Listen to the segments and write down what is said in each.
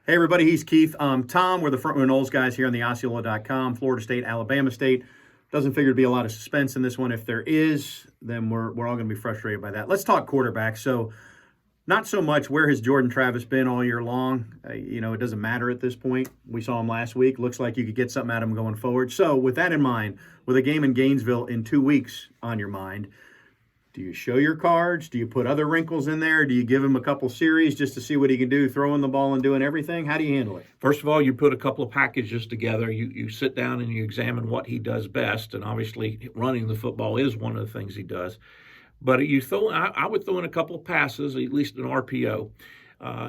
Hey, everybody, he's Keith. Tom, we're the Front Row Noles guys here on the Osceola.com. Florida State, Alabama State. Doesn't figure to be a lot of suspense in this one. If there is, then we're all going to be frustrated by that. Let's talk quarterback. So, not so much where has Jordan Travis been all year long. It doesn't matter at this point. We saw him last week. Looks like you could get something out of him going forward. So, with that in mind, with a game in Gainesville in 2 weeks on your mind, do you show your cards? Do you put other wrinkles in there? Do you give him a couple series just to see what he can do, throwing the ball and doing everything? How do you handle it? First of all, you put a couple of packages together. You sit down and you examine what he does best, and obviously running the football is one of the things he does. But I would throw in a couple of passes, at least an RPO.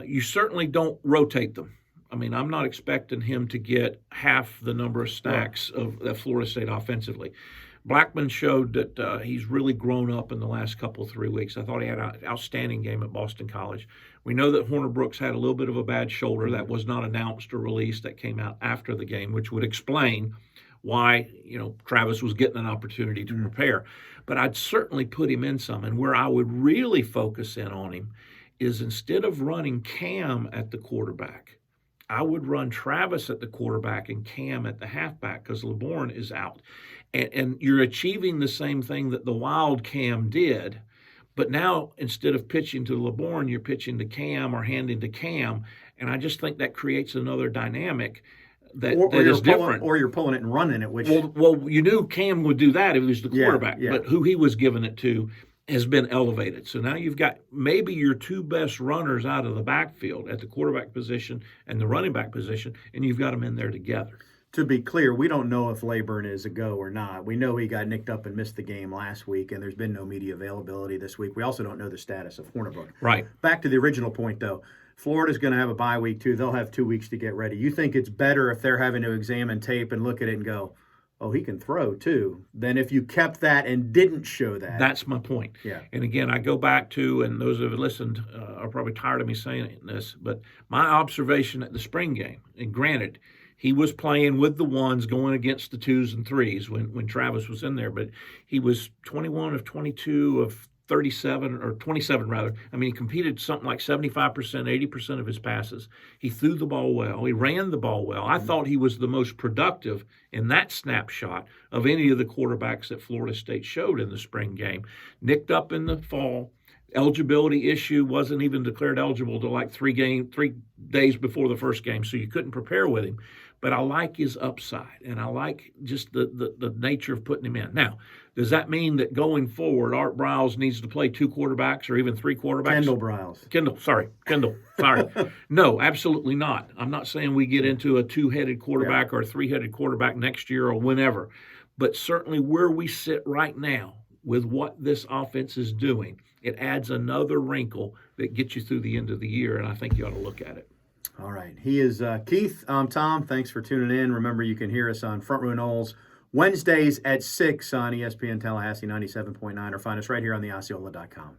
You certainly don't rotate them. I mean, I'm not expecting him to get half the number of snacks of Florida State offensively. Blackman showed that he's really grown up in the last couple, 3 weeks. I thought he had an outstanding game at Boston College. We know that Horner Brooks had a little bit of a bad shoulder that was not announced or released. That came out after the game, which would explain why, Travis was getting an opportunity to prepare. But I'd certainly put him in some. And where I would really focus in on him is instead of running Cam at the quarterback, I would run Travis at the quarterback and Cam at the halfback because LeBourne is out. And you're achieving the same thing that the Wild Cam did, but now instead of pitching to LeBourne, you're pitching to Cam or handing to Cam. And I just think that creates another dynamic that is different. Or you're pulling it and running it. Well, you knew Cam would do that if he was the quarterback, but who he was giving it to has been elevated. So now you've got maybe your two best runners out of the backfield at the quarterback position and the running back position, and you've got them in there together. To be clear, we don't know if Leyburn is a go or not. We know he got nicked up and missed the game last week, and there's been no media availability this week. We also don't know the status of Hornibrook. Right. Back to the original point, though. Florida's going to have a bye week, too. They'll have 2 weeks to get ready. You think it's better if they're having to examine tape and look at it and go, oh, he can throw, too, than if you kept that and didn't show that? That's my point. Yeah. And again, I go back to, and those who have listened are probably tired of me saying this, but my observation at the spring game, and granted, he was playing with the ones going against the twos and threes when Travis was in there, but he was 21 of 22 of 37, or 27 rather. I mean, he competed something like 75%, 80% of his passes. He threw the ball well. He ran the ball well. I thought he was the most productive in that snapshot of any of the quarterbacks that Florida State showed in the spring game. Nicked up in the fall. Eligibility issue, wasn't even declared eligible till like 3 days before the first game, so you couldn't prepare with him. But I like his upside, and I like just the nature of putting him in. Now, does that mean that going forward, Art Briles needs to play 2 quarterbacks or even 3 quarterbacks? Kendall Briles. Kendall, sorry. No, absolutely not. I'm not saying we get into a 2-headed quarterback or a 3-headed quarterback next year or whenever. But certainly where we sit right now with what this offense is doing, it adds another wrinkle that gets you through the end of the year, and I think you ought to look at it. All right. He is Keith. I'm Tom. Thanks for tuning in. Remember, you can hear us on Front Row Noles Wednesdays at 6 on ESPN Tallahassee 97.9, or find us right here on the Osceola.com.